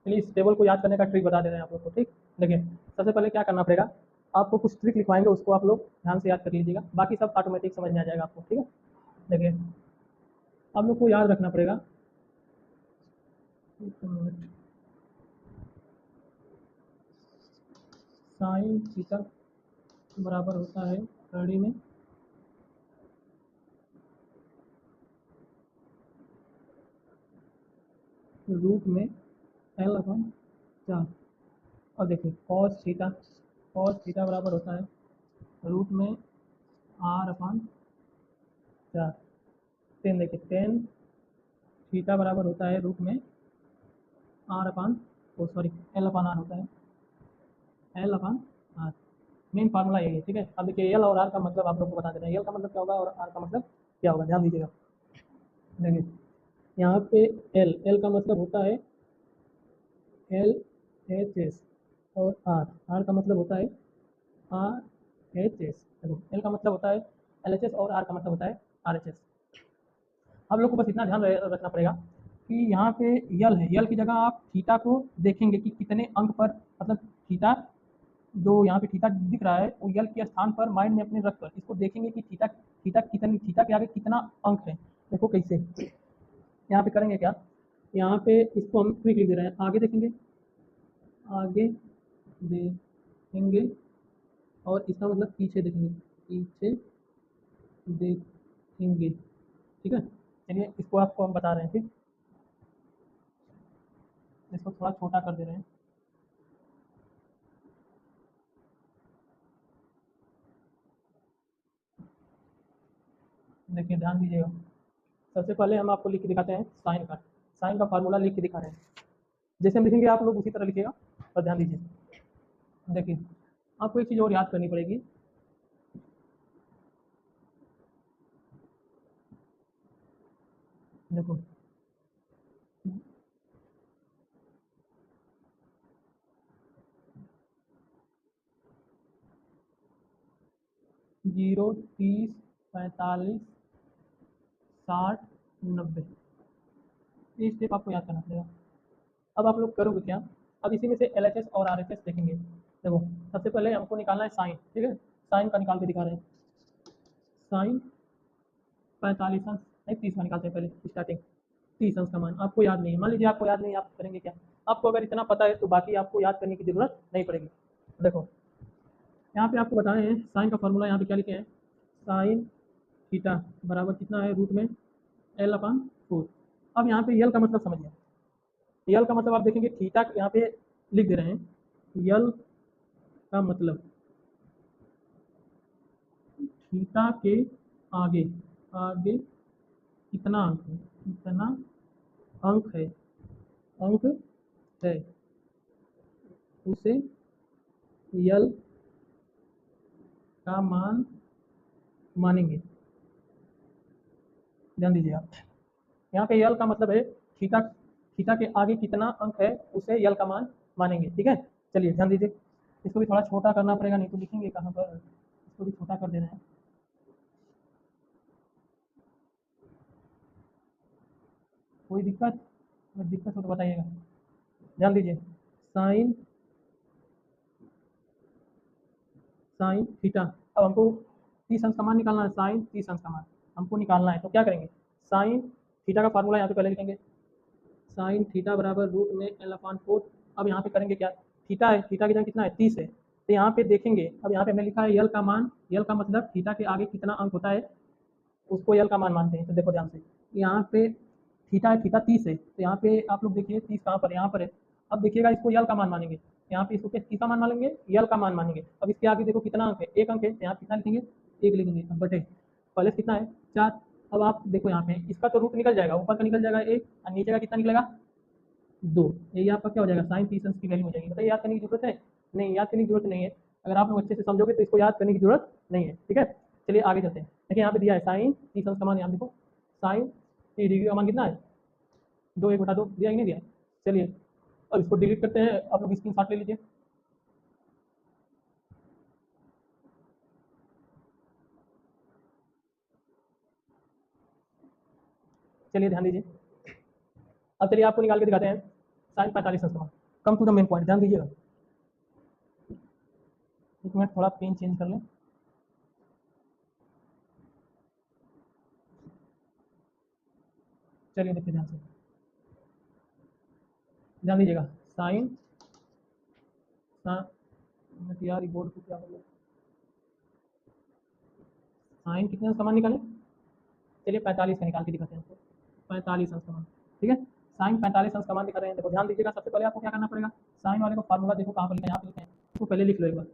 चलिए इस टेबल को याद करने का ट्रिक बता दे रहे हैं आप लोग को। ठीक, देखिए सबसे पहले क्या करना पड़ेगा, आपको कुछ ट्रिक लिखवाएंगे, उसको आप लोग ध्यान से याद कर लीजिएगा, बाकी सब ऑटोमेटिक समझ में आ जाएगा आपको। ठीक है, देखिए आप लोग को याद रखना पड़ेगा, एक मिनट, साइन थीटा बराबर होता है कड़ी में रूट में एल अपन 4। और देखिए कॉस थीटा बराबर होता है रूट में आर अपन 4। टेन, देखिए टेन थीटा बराबर होता है रूट में R upon, O sorry, L upon R होता है, L upon R. Main formula यही है। ठीक है, अब देखिए एल और आर का मतलब आप लोग को बता दे रहे हैं, एल का मतलब क्या होगा और आर का मतलब क्या होगा, ध्यान दीजिएगा। देखिए यहाँ पे एल एल का मतलब होता है एल एच एस, और आर का मतलब होता है आर एच एस। देखो एल का मतलब होता है एल एच एस और आर का मतलब होता है आर एच एस। आप लोग को बस इतना ध्यान रखना पड़ेगा कि यहाँ पे यल है, यल की जगह आप थीटा को देखेंगे कि कितने अंक पर, मतलब थीटा जो यहाँ पे थीटा दिख रहा है वो यल के स्थान पर माइंड में अपने रख कर इसको देखेंगे कि थीटा थीटा कितनी, थीटा के आगे कितना अंक है। देखो कैसे यहाँ पे करेंगे क्या, यहाँ पे इसको हम ट्रिक लिख दे रहे हैं, आगे देखेंगे, आगे देखेंगे, और इसका मतलब पीछे देखेंगे, पीछे देखेंगे। ठीक है, चलिए इसको आपको हम बता रहे हैं। ठीक, इसको थोड़ा छोटा कर दे रहे हैं। देखिए ध्यान दीजिएगा, सबसे पहले हम आपको लिख के दिखाते हैं साइन का फार्मूला लिख के दिखा रहे हैं, जैसे हम लिखेंगे आप लोग उसी तरह लिखिएगा। और ध्यान दीजिए, देखिए आपको एक चीज़ और याद करनी पड़ेगी, देखो 0, 30, 45, 60, 90, ये स्टेप आपको याद करना पड़ेगा। अब आप लोग करोगे क्या, अब इसी में से एल एच एस और आर एच एस देखेंगे। देखो सबसे पहले हमको निकालना है साइन। ठीक है, साइन का निकाल के दिखा रहे हैं, साइन 45 अंश नहीं 30 का निकालते हैं पहले स्टार्टिंग। 30 अंश का मान आपको याद नहीं है, मान लीजिए आपको याद नहीं है, आप करेंगे क्या, आपको अगर इतना पता है तो बाकी आपको याद करने की जरूरत नहीं पड़ेगी। देखो यहाँ पे आपको बताए हैं साइन का फॉर्मूला, यहाँ पे क्या लिखे हैं, साइन थीटा बराबर कितना है रूट में एल अपान 4। अब यहाँ पे यल का मतलब समझिए, यल का मतलब आप देखेंगे थीटा यहाँ पे लिख दे रहे हैं, यल का मतलब थीटा के आगे, आगे कितना अंक है, कितना अंक है, अंक है उसे यल का मान मानेंगे। ध्यान दीजिएगा, यहाँ पे यल का मतलब है थीटा, थीटा के आगे कितना अंक है उसे यल का मान मानेंगे। ठीक है, चलिए ध्यान दीजिए, इसको भी थोड़ा छोटा करना पड़ेगा, नहीं तो लिखेंगे कहाँ पर, इसको भी छोटा कर देना है। कोई दिक्कत, अगर दिक्कत हो तो बताइएगा। ध्यान दीजिए, साइन साइन थीटा, अब हमको 30 अंश का मान निकालना है, साइन 30 अंश का मान हमको निकालना है, तो क्या करेंगे, साइन थीटा का फार्मूला यहाँ पे पहले लिखेंगे, साइन थीटा बराबर रूट में एल अपान 4। अब यहाँ पे करेंगे क्या, थीटा है, थीटा की जगह कितना है 30 है, तो यहाँ पे देखेंगे, अब यहाँ पे हमने लिखा है यल का मान, यल का मतलब थीटा के आगे कितना अंक होता है उसको यल का मान मानते हैं। तो देखो ध्यान से, यहाँ पे थीटा है, थीटा 30 है, तो यहाँ पे आप लोग देखिए 30 कहाँ पर है, यहाँ पर है। अब देखिएगा इसको यल का मान मानेंगे, यहाँ पे इसको किसका मान मानेंगे, यल का मान मानेंगे। अब इसके आगे देखो कितना अंक है, एक अंक है, तो यहाँ कितना लिखेंगे, एक लिखेंगे, अब बटे पहले कितना है 4। अब आप देखो यहाँ पे इसका तो रूट निकल जाएगा, ऊपर का निकल जाएगा एक, और नीचे का कितना निकलेगा 2, यही आपका क्या हो जाएगा, साइन 30 अंश की वैल्यू हो जाएगी। बताइए याद करने की जरूरत है, नहीं याद करने की जरूरत नहीं है, अगर आप लोग अच्छे से समझोगे तो इसको याद करने की जरूरत नहीं है। ठीक है, चलिए आगे चलते हैं। देखिए यहाँ पे दिया है साइन 30 अंश का मान, यहाँ देखो साइन 30 डिग्री का मान कितना है 2, 1/2 दिया ही नहीं दिया। चलिए अब इसको डिलीट करते हैं, आप लोग स्क्रीन शॉट ले लीजिए। चलिए ध्यान दीजिए, अब चलिए आपको निकाल के दिखाते हैं साइन 45 अंश का मान। Come to the main point, ध्यान दीजिएगा। एक मिनट थोड़ा पेन चेंज कर लें। चलिए देखिए ध्यान दीजिएगा। साइन यार बोर्ड को क्या हो गया। साइन कितने अंश समान निकाले, चलिए 45 का निकाल के दिखाते हैं आपको। 45 अंश समान, ठीक है। साइन 45 अंश समान दिखा रहे हैं। देखो ध्यान दीजिएगा, सबसे पहले आपको क्या करना पड़ेगा, साइन वाले को फार्मूला देखो कहाँ पर लिखा है, यहाँ पे लिखा है, इसको पहले लिख लो एक बार।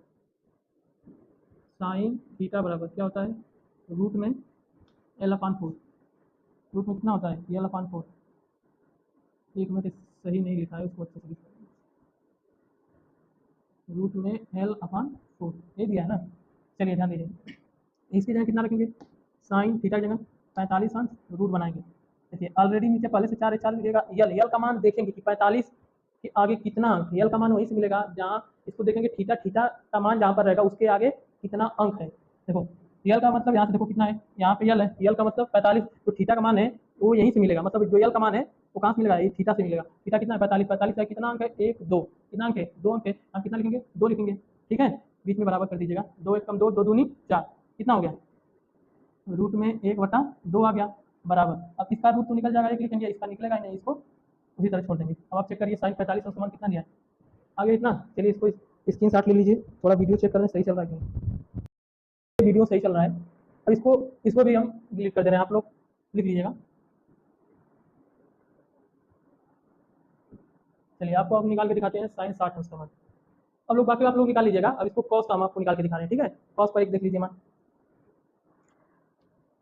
साइन थीटा बराबर क्या होता है, रूट में एल अपान 4। रूट में कितना होता है, एल अपान 4। एक मिनट, सही नहीं लिखा है, उसको अच्छे से लिखा है। रूट में एल अपान 4 ये दिया है ना। चलिए ध्यान दीजिए, इसकी जगह कितना रखेंगे, साइन थीटा की जगह 45 अंश रूट बनाएंगे। देखिए ऑलरेडी नीचे पहले से 4 लिखेगा। यल का मान देखेंगे कि 45 के आगे कितना अंक, यल का मान वहीं से मिलेगा जहाँ इसको देखेंगे थीटा, थीटा का मान जहाँ पर रहेगा उसके आगे कितना अंक है। देखो यल का मतलब यहाँ से देखो कितना है, यहाँ पे यल है, यल का मतलब 45, तो थीटा का मान है वो यहीं से मिलेगा, मतलब जो यल का मान है वो कहाँ से मिलेगा, ये थीटा से मिलेगा। थीटा कितना है, 45, 45 का कितना अंक है, 1 2, कितना अंक है, 2 अंक है। आप कितना लिखेंगे, 2 लिखेंगे, ठीक है। बीच में बराबर कर दीजिएगा, 2 1 कम 2, 2 दूनी 4, कितना हो गया, रूट में 1/2 आ गया बराबर। अब इसका रूट तो निकल जाएगा, एक लिखेंगे, इसका निकलेगा ही नहीं, इसको उसी तरह छोड़ देंगे। अब आप चेक करिए साइन 45 का समान कितना दिया है, आगे इतना। चलिए इसको स्क्रीन शॉट ले लीजिए, थोड़ा वीडियो चेक कर लें सही चल रहा है कि नहीं। वीडियो सही चल रहा है। अब इसको इसको भी हम डिलीट कर दे रहे हैं, आप लोग लिख लीजिएगा। चलिए आपको अब निकाल के दिखाते हैं साइन 60 अंश का मान। अब लोग बाकी आप लोग निकाल लीजिएगा। अब इसको कॉस का हम आपको निकाल के दिखा रहे हैं, ठीक है। कॉस का एक देख लीजिए मान,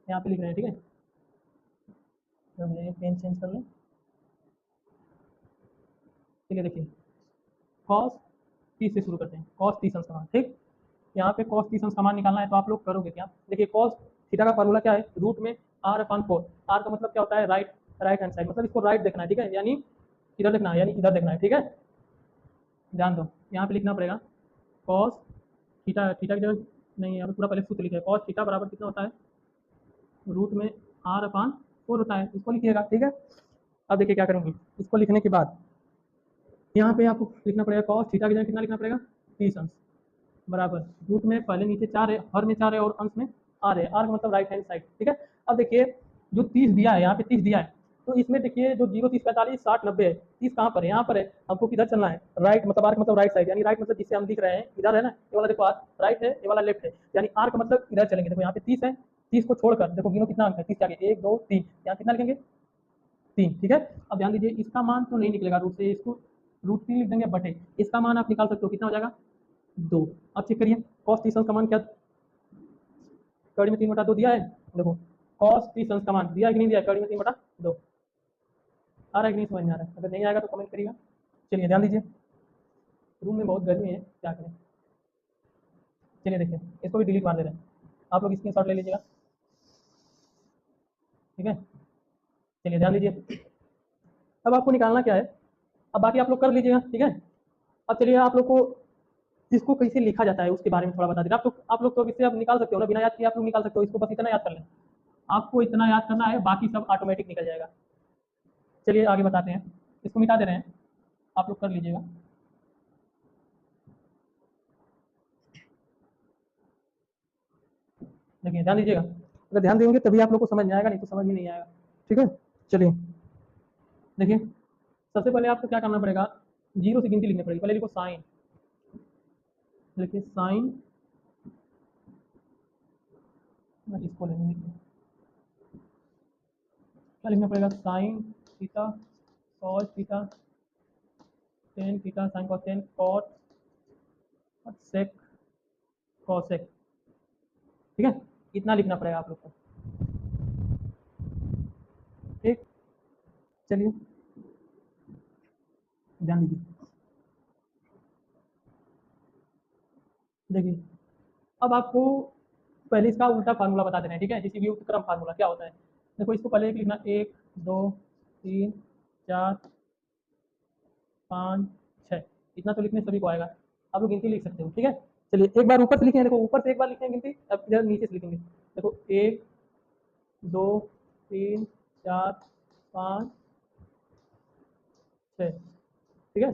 यहाँ पे लिख रहे हैं, ठीक है। तो पेन चेंज कर लें। ठीक है, देखिए कॉस 30 से शुरू करते हैं, कॉस 30 अंश का मान, ठीक। यहाँ पे कॉस 30 अंश का मान निकालना है, तो आप लोग करोगे क्या, देखिए कॉस थीटा का फार्मूला क्या है, रूट में आर अपान 4। आर का मतलब क्या होता है, राइट, राइट हैंड साइड, मतलब इसको राइट देखना है, ठीक है, यानी इधर देखना है, यानी इधर देखना है, ठीक है। ध्यान दो, यहाँ पे लिखना पड़ेगा कॉस थीटा, थीटा की जगह नहीं, यहाँ पे पूरा पहले सूत्र लिखा है, कॉस थीटा बराबर कितना होता है, रूट में आर अपान 4 होता है, इसको लिखिएगा, ठीक है। अब देखिए क्या करूँगी, इसको लिखने के बाद यहाँ पे आपको लिखना पड़ेगा कॉस थीटा की जगह कितना लिखना पड़ेगा, 30 अंश बराबर रूट में, पहले नीचे 4 है, हर में 4 है और अंश में आर है, आर का मतलब राइट हैंड साइड, ठीक है। अब देखिए जो 30 दिया है, यहाँ पे 30 दिया है, तो इसमें देखिए जो 0 30 45 60 90 है, 30 कहाँ पर है, यहाँ पर है। हमको किधर चलना है, राइट, मतलब आर का मतलब राइट साइड, यानी राइट मतलब जिससे हम दिख रहे हैं इधर है ना, ये वाला देखो आर राइट है, ये वाला लेफ्ट है, यानी आर का मतलब इधर चलेंगे। देखो यहाँ पे 30 है, 30 को छोड़कर देखो गिनो कितना अंक है, 30 के आगे 1 2 3, यहाँ कितना लिखेंगे, 3, ठीक है। अब ध्यान दीजिए, इसका मान तो नहीं निकलेगा रूट से, इसको रूट 3 लिख देंगे, बटे इसका मान आप निकाल सकते हो, कितना हो जाएगा, 2। अब चेक करिए कॉस 30 अंश का मान क्या, कड़ी में 3/2 दिया है, देखो कॉस 30 अंश का मान दिया है कि नहीं दिया है, कड़ी में 3/2 आ रहा है कि नहीं समझ में आ रहा है, अगर नहीं आएगा तो कमेंट करिएगा। चलिए ध्यान दीजिए, रूम में बहुत गर्मी है, क्या करें। चलिए देखिए, इसको भी डिलीट मार दे रहे हैं, आप लोग स्क्रीन शॉट ले लीजिएगा, ठीक है। चलिए ध्यान दीजिए, अब आपको निकालना क्या है, अब बाकी आप लोग कर लीजिएगा, ठीक है। अब चलिए आप लोग को इसको कैसे लिखा जाता है उसके बारे में थोड़ा बता दीजिए। आप लोग तो इससे आप निकाल सकते हो ना, बिना याद किए आप लोग निकाल सकते हो, इसको बस इतना याद कर लें, आपको इतना याद करना है, बाकी सब ऑटोमेटिक निकल जाएगा। चलिए आगे बताते हैं, इसको मिटा दे रहे हैं, आप लोग कर लीजिएगा। देखिए ध्यान दीजिएगा, अगर ध्यान देंगे तभी आप लोग को समझ में आएगा, नहीं तो समझ में नहीं आएगा, ठीक है। चलिए देखिए, सबसे पहले आपको क्या करना पड़ेगा, 0 से गिनती लिखनी पड़ेगी। पहले लिखो साइन, लिखिए साइन, इसको लेंगे, क्या लिखना पड़ेगा, sine theta cos theta tan theta sine cos tan cot sec cosec, ठीक है। इतना लिखना पड़ेगा आप लोग को, ठीक। चलिए ध्यान दीजिए, देखिए अब आपको पहले इसका उल्टा फार्मूला बता देना है, ठीक है, जैसे व्युत्क्रम फार्मूला क्या होता है। देखो इसको पहले एक लिखना, 1 2 3 4 5 6, इतना तो लिखने सभी को आएगा, आप लोग गिनती लिख सकते हो, ठीक है। चलिए एक बार ऊपर से लिखें, देखो ऊपर से एक बार लिखें गिनती, अब इधर नीचे से लिखेंगे, देखो 1 2 3 4 5 6, ठीक है।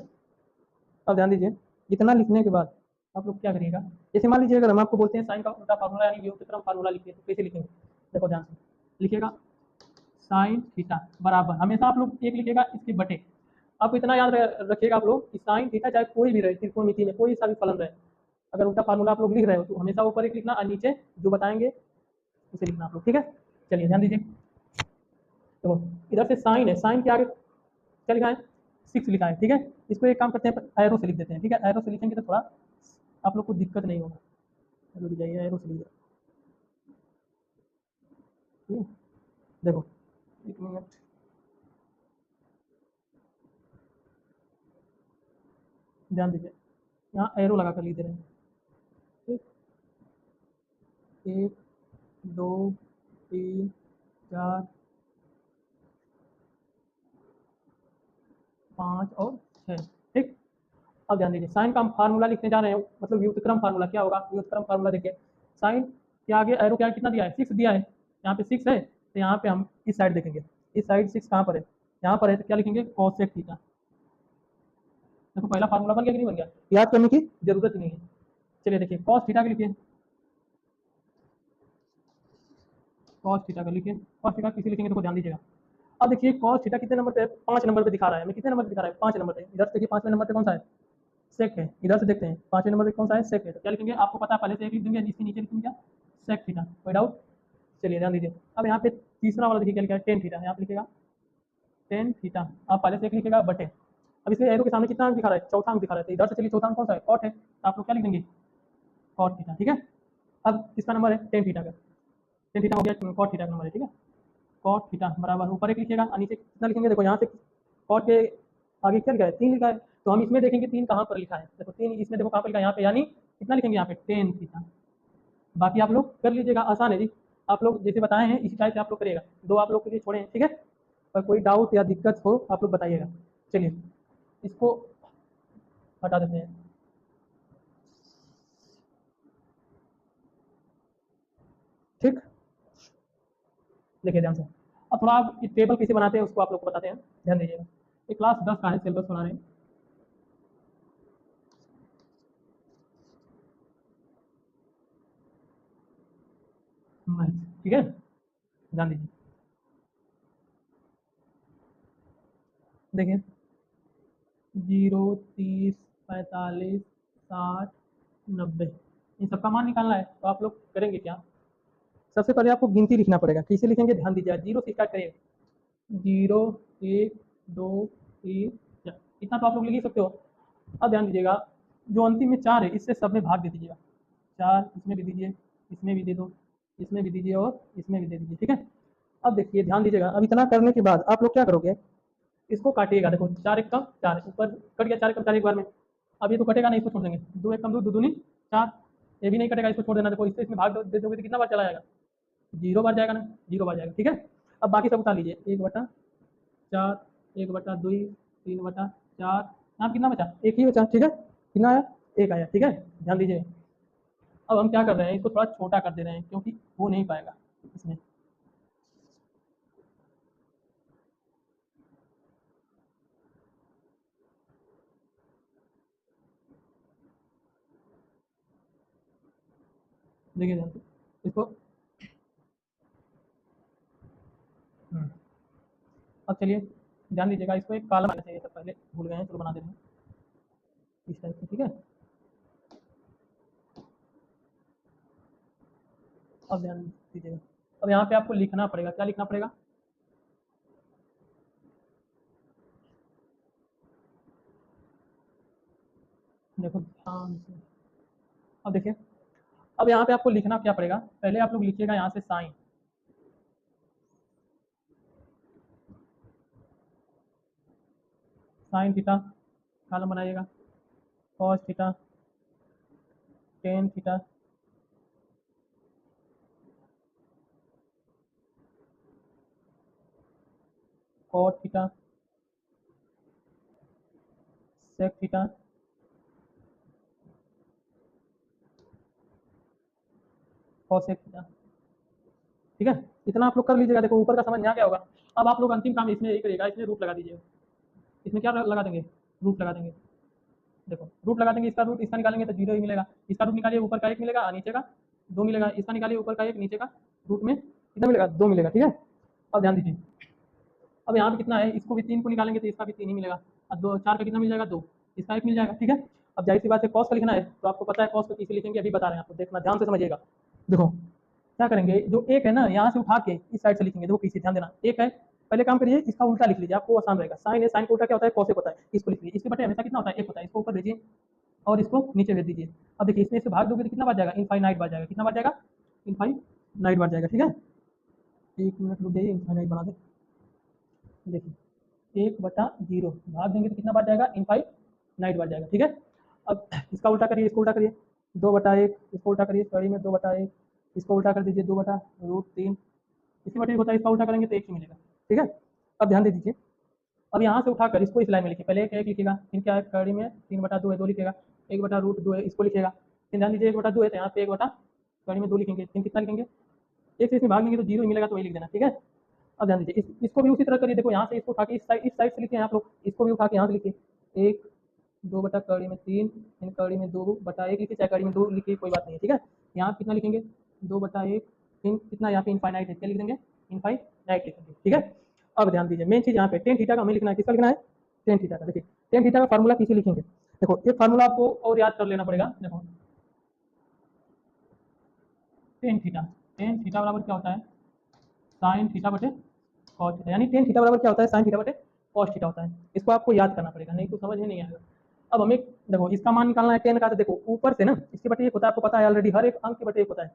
अब ध्यान दीजिए, इतना लिखने के बाद आप लोग क्या करिएगा, जैसे मान लीजिए अगर हम आपको बोलते हैं साइन का उल्टा फार्मूला यानी व्युत्क्रम फार्मूला लिखिए तो कैसे लिखेंगे, देखो ध्यान से लिखिएगा, साइन थीटा बराबर हमेशा आप लोग एक लिखिएगा इसके बटे, आपको इतना याद रखिएगा आप लोग कि साइन थीटा चाहे कोई भी रहे त्रिकोणमिति में कोई सा भी फलन रहे, अगर उनका फार्मूला आप लोग लिख रहे हो तो हमेशा ऊपर एक लिखना और नीचे जो बताएंगे उसे लिखना आप लोग, ठीक है। चलिए ध्यान दीजिए, तो इधर से साइन है, साइन के आगे क्या लिखा है, 6 लिखा है, ठीक है। इसको एक काम करते हैं एरो से लिख देते हैं, ठीक है, एरो से लिखेंगे तो थोड़ा आप लोग को दिक्कत नहीं होगा, रुक जाइए एरो से लिख देते हैं, देखो एक मिनट, ध्यान दीजिए यहाँ एरो लगा कर लिख दे रहे हैं, ठीक? 1 2 3 4 5 और 6, ठीक। अब ध्यान दीजिए साइन का हम फार्मूला लिखने जा रहे हैं, मतलब व्युत्क्रम फार्मूला क्या होगा, व्युत्क्रम फार्मूला देखिए, साइन के आगे एरो क्या कितना दिया है, 6 दिया है, यहाँ पे 6 है तो यहाँ पे हम इस साइड देखेंगे, इस साइड 6 कहाँ पर है, यहाँ पर है, तो क्या लिखेंगे कॉसेक थीटा, देखो पहला फार्मूला बन गया कि नहीं बन गया, याद करने की जरूरत ही नहीं है। चलिए देखिए कॉस थीटा के लिखिए, कॉस थीटा का लिखिए, कॉस थीटा किसी लिखेंगे तो ध्यान दीजिएगा, अब देखिए कॉस थीटा कितने नंबर पे है, 5 नंबर पे दिखा रहा है, हमें कितने नंबर पे दिखा रहा है, 5 नंबर पे, इधर से देखिए 5वें नंबर पे कौन सा है, सेक है, इधर से देखते हैं 5वें नंबर पे कौन सा है, सेक है, तो क्या लिखेंगे आपको पता है पहले से एक लिख देंगे, इसके नीचे लिखेंगे क्या, सेक थीटा, कोई डाउट। चलिए ध्यान दीजिए, अब यहाँ पे तीसरा वाला देखिए क्या लिखा है, टेन थीटा, यहाँ पे लिखेगा टेन थीटा, आप पहले से एक लिखेगा बटे, अब इसके एरो के सामने कितना अंक दिखा रहा है, चौथा अंक दिखा रहा है, तो इधर से चलिए चौथा अंक कौन सा है, कॉट है, तो आप लोग क्या लिख देंगे कॉट थीटा, ठीक है। अब इसका नंबर है टेन थीटा का, टेन थीटा हो गया, कॉट थीटा का नंबर है, ठीक है, कॉट थीटा बराबर ऊपर एक लिखिएगा और नीचे कितना लिखेंगे, देखो यहाँ से कॉट के आगे क्या लिखा है, 3 लिखा है, तो हम इसमें देखेंगे 3 कहाँ पर लिखा है, देखो 3 इसमें देखो कहाँ पर लिखा है, यहाँ पे, यानी कितना लिखेंगे यहाँ पे टेन थीटा, बाकी आप लोग कर लीजिएगा, आसान है जी, आप लोग जैसे बताए हैं इसी टाइप से आप लोग करिएगा, दो आप लोग के लिए छोड़े हैं, ठीक है, पर कोई डाउट या दिक्कत हो आप लोग बताइएगा। चलिए इसको हटा देते हैं, ठीक, देखिए ध्यान से, अब थोड़ा आप टेबल कैसे बनाते हैं उसको आप लोग को बताते हैं, ध्यान दीजिएगा, ये क्लास 10 का है, सिलेबस बना रहे हैं, मैथ, ठीक है, ध्यान दीजिए, देखिए 0 30 45 60 90 इन सबका मान निकालना है, तो आप लोग करेंगे क्या, सबसे पहले आपको गिनती लिखना पड़ेगा, कैसे लिखेंगे ध्यान दीजिए, 0 से स्टार्ट करिएगा, 0 1 2 3 4, इतना तो आप लोग लिख ही सकते हो। अब ध्यान दीजिएगा जो अंतिम में 4 है इससे सब में भाग दे दीजिएगा, 4 इसमें भी दीजिए, इसमें भी दे दो, इसमें भी दीजिए और इसमें भी दे दीजिए, ठीक है। अब देखिए ध्यान दीजिएगा, अब इतना करने के बाद आप लोग क्या करोगे, इसको काटिएगा, देखो 4 एक कम 4 ऊपर कट गया, 4 एक कम 4 एक बार में, अब ये तो कटेगा नहीं, इसको छोड़ देंगे, 2 एक कम 2 2 दूनी 4, ये भी नहीं कटेगा, इसको छोड़ देना, देखो इससे इसमें भाग दे दोगे तो कितना बार चला जाएगा, 0 बार जाएगा ना, 0 बार जाएगा, ठीक है। अब बाकी सब उतार लीजिए, 1/4 1/2 3/4, यहाँ कितना बचा, एक ही बचा, ठीक है, कितना आया, एक आया, ठीक है, ध्यान दीजिए। अब हम क्या कर रहे हैं, इसको थोड़ा छोटा कर दे रहे हैं क्योंकि हो नहीं पाएगा इसमें, देखिए ध्यान से इसको, हम्म, अब चलिए ध्यान दीजिएगा, इसको एक कॉलम आना चाहिए, सब पहले भूल गए हैं, चलो बना दे रहे हैं इस टाइप से, ठीक है। अब ध्यान दीजिएगा, अब यहाँ पे आपको लिखना पड़ेगा, क्या लिखना पड़ेगा, देखो ध्यान से, अब देखिए, अब यहाँ पे आपको लिखना क्या पड़ेगा, पहले आप लोग लिखिएगा यहाँ से साइन, साइन थीटा कॉलम बनाइएगा, cos theta, tan theta, cot theta, sec theta, cosec theta, ठीक है, इतना आप लोग कर लीजिएगा, देखो ऊपर का समझ में आ गया होगा। अब आप लोग अंतिम काम इसमें यही करिएगा, इसमें रूट लगा दीजिएगा, इसमें क्या लगा देंगे, रूट लगा देंगे, देखो रूट लगा देंगे, इसका रूट इसका निकालेंगे तो 0 ही मिलेगा, इसका रूट निकालिए ऊपर का 1 मिलेगा और नीचे का 2 मिलेगा, इसका निकालिए ऊपर का 1 नीचे का रूट में कितना मिलेगा 2 मिलेगा। ठीक है, अब ध्यान दीजिए, अब यहाँ पे कितना है, इसको भी 3 को निकालेंगे तो इसका भी 3 ही मिलेगा, और 2 4 का कितना मिल जाएगा 2, इसका 1 मिल जाएगा। ठीक है, अब जाहिर सी बात है कॉस का लिखना है तो आपको पता है कॉस को किसे लिखेंगे, अभी बता रहे हैं आपको, देखना ध्यान से समझिएगा। देखो क्या करेंगे, जो एक है ना यहाँ से उठा के इस साइड से लिखेंगे, देखो पीछे ध्यान देना, एक है पहले काम करिए इसका उल्टा लिख लीजिए, आपको आसान रहेगा। साइन है, साइन का उल्टा क्या होता है, कॉसेक होता है, इसको लिख लीजिए, इसके बटे हमेशा कितना होता है 1 होता है, इसको ऊपर भेजिए और इसको नीचे भेज दीजिए। अब देखिए इसमें से भाग दोगे तो कितना बात जाएगा, इनफाइनाइट बात जाएगा, कितना बात जाएगा इनफाइनाइट बात जाएगा। ठीक है, 1 मिनट रुक जाइए, इनफाइनाइट बना दे, देखिए 1/0 भाग देंगे तो कितना बात जाएगा इनफाइनाइट बात जाएगा। ठीक है, अब इसका उल्टा करिए, इसको उल्टा करिए 2/1, इसको उल्टा करिए कड़ी में 2/1, इसको उल्टा कर दीजिए 2/√3, इसी बटे होता है, इसका उल्टा करेंगे तो 1 ही मिलेगा। ठीक है, अब ध्यान दे दीजिए, अब यहाँ से उठाकर इसको इस लाइन में लिखिए, पहले एक लिखेगा, फिर क्या है कड़ी में 3/2 है 2 लिखेगा, 1/√2 है इसको लिखेगा, फिर ध्यान दीजिए 1/2 है तो यहाँ पे 1 बटा कड़ी में 2 लिखेंगे, फिर कितना लिखेंगे 1 से इसमें भाग लेंगे तो 0 ही मिलेगा, तो वही लिख देना। ठीक है, अब ध्यान दीजिए इसको भी उसी तरह करिए, देखो यहाँ से इसको उठा के इस साइड से लिखिए, आप लोग इसको भी उठा के यहाँ से लिखिए 1 2 बटा कड़ी में 3, इन कड़ी में 2/1 लिखिए, चाहे कड़ी में 2 लिखिए कोई बात नहीं है। ठीक है, यहाँ कितना लिखेंगे 2/1, फिर कितना यहाँ पे इनफाइनाइट है, क्या लिख देंगे इनफाइनाइट लिखेंगे। ठीक है, अब ध्यान दीजिए मेन चीज़ यहाँ पे टेन थीटा का हमें लिखना है, किसका लिखना है टेन थीटा का। देखिए टेन थीटा का फार्मूला किसे लिखेंगे, देखो एक फार्मूला आपको और याद कर लेना पड़ेगा। देखो टेन थीटा बराबर क्या होता है साइन थीटा बटे कॉस थीटा, यानी टेन थीटा बराबर क्या होता है साइन थीटा बटे कॉस थीटा होता है, इसको आपको याद करना पड़ेगा, नहीं तो समझ में नहीं आएगा। अब हमें देखो इसका मान निकालना है टेन का, तो देखो ऊपर से ना इसके बटे 1 होता है, आपको पता है ऑलरेडी, हर एक अंक के बटे 1 होता है।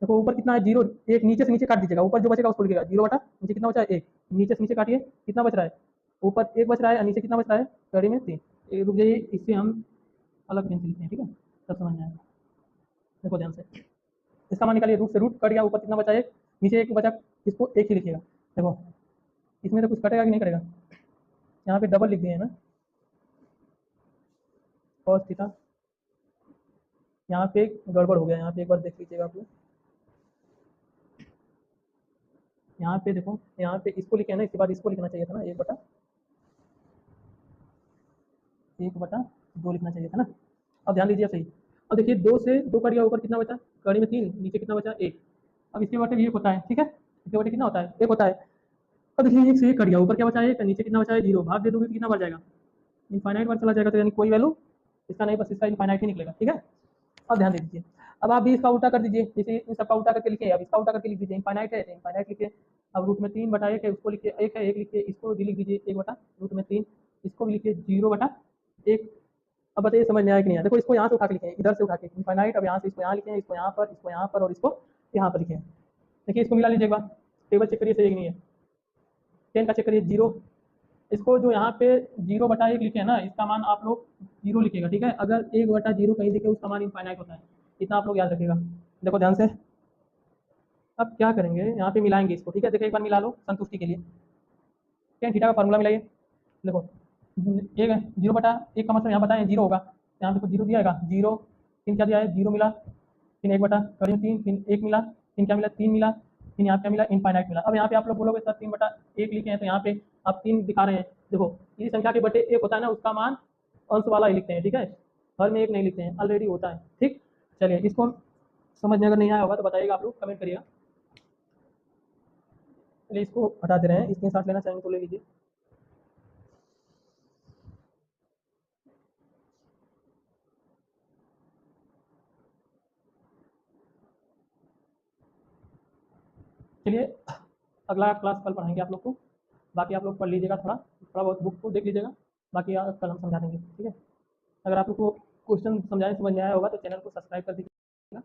देखो ऊपर कितना है 0, एक नीचे से नीचे काट दीजिएगा, ऊपर जो बचेगा उसको लिखिएगा 0 बटा नीचे कितना बचा है 1, नीचे से नीचे काटिए कितना बच रहा है, ऊपर 1 बच रहा है और नीचे कितना बच रहा है कड़ी में 3। रुक जाइए, इससे हम अलग पेन से लिखते हैं, ठीक है तब समझ में आएगा। देखो ध्यान से इसका मान निकालिए, रूट से रूट कट गया, ऊपर कितना बचा 1, नीचे 1 बचा, इसको 1 ही लिखिएगा। देखो इसमें तो कुछ कटेगा कि नहीं कटेगा, यहाँ पे डबल लिख दिए है ना कॉस थीटा, यहाँ पे गड़बड़ हो गया, यहाँ पे एक बार देख लीजिएगा आप लोग, यहाँ पे देखो यहाँ पे इसको लिखे ना, इसके बाद इसको लिखना चाहिए था ना 1/2 लिखना चाहिए था ना। अब ध्यान दीजिए सही, अब देखिए 2 से 2 कट गया, ऊपर कितना बचा कड़ी में 3, नीचे कितना बचा 1, अब इसके बटे 1 होता है। ठीक है, इसके बटे कितना होता है 1 होता है। अब देखिए 1 से 1 कट गया, ऊपर क्या बचा 1, नीचे कितना बचा है 0, भाग दे दोगे तो कितना बढ़ जाएगा इनफाइनाइट बार चला जाएगा, तो यानी कोई वैल्यू इसका नहीं, बस इसका इनफाइनाइट ही निकलेगा। ठीक है, अब ध्यान दे दीजिए, अब आप भी इसका उल्टा कर दीजिए, जैसे इन सबका उल्टा करके लिखिए, अब इसका उल्टा करके लिख दीजिए, इनफाइनाइट है इनफाइनाइट लिखिए, अब रूट में 3/1 है उसको लिखिए, 1 है 1 लिखिए, इसको भी लिख दीजिए 1/√3, इसको भी लिखिए 0/1। अब बताइए समझ में आया कि नहीं आया। देखो इसको यहाँ से उठा के लिखें, इधर से उठा के इनफाइनाइट, अब यहाँ से इसको यहाँ लिखें, इसको यहाँ पर, इसको यहाँ पर और इसको यहाँ पर लिखें। देखिए इसको मिला लीजिए एक बार, टेबल चेक करिए सही है कि नहीं है, 10 का चेक करिए 0, इसको जो यहाँ पे 0/1 लिखे हैं ना, इसका मान आप लोग 0 लिखेगा। ठीक है, अगर 1/0 कहीं लिखे उसका मान इनफाइनाइट होता है, इतना आप लोग याद रखिएगा। देखो ध्यान से, अब क्या करेंगे यहाँ पे मिलाएंगे इसको। ठीक है, देखो एक बार मिला लो संतुष्टि के लिए, टेन थीटा का फार्मूला मिलाइए। देखो एक 0/1 का मतलब यहाँ बताएं 0 होगा, यहाँ पे कुछ 0 दिया है 0, फिर क्या दिया है 0 मिला, फिर 1/3, फिर 1 मिला, फिर क्या मिला 3 मिला, फिर यहाँ क्या मिला इनफाइनाइट मिला। अब यहाँ पे आप लोग बोलोगे सर 3/1 लिखे हैं तो यहाँ पे आप 3 दिखा रहे हैं, देखो इसी संख्या के बटे 1 होता है ना, उसका मान अंश वाला ही लिखते हैं। ठीक है, हर में 1 नहीं लिखते हैं, ऑलरेडी होता है। ठीक, चलिए इसको समझ में अगर नहीं आया होगा तो बताइएगा, आप लोग कमेंट करिएगा। चलिए इसको हटा दे रहे हैं, इसके साथ लेना चाहेंगे तो ले लीजिए। चलिए अगला क्लास कल पढ़ाएंगे आप लोग को, बाकी आप लोग पढ़ लीजिएगा, थोड़ा थोड़ा बहुत बुक को देख लीजिएगा, बाकी कल हम समझा देंगे। ठीक है, अगर आप लोग को क्वेश्चन समझाने समझ में आया होगा तो चैनल को सब्सक्राइब कर दीजिएगा।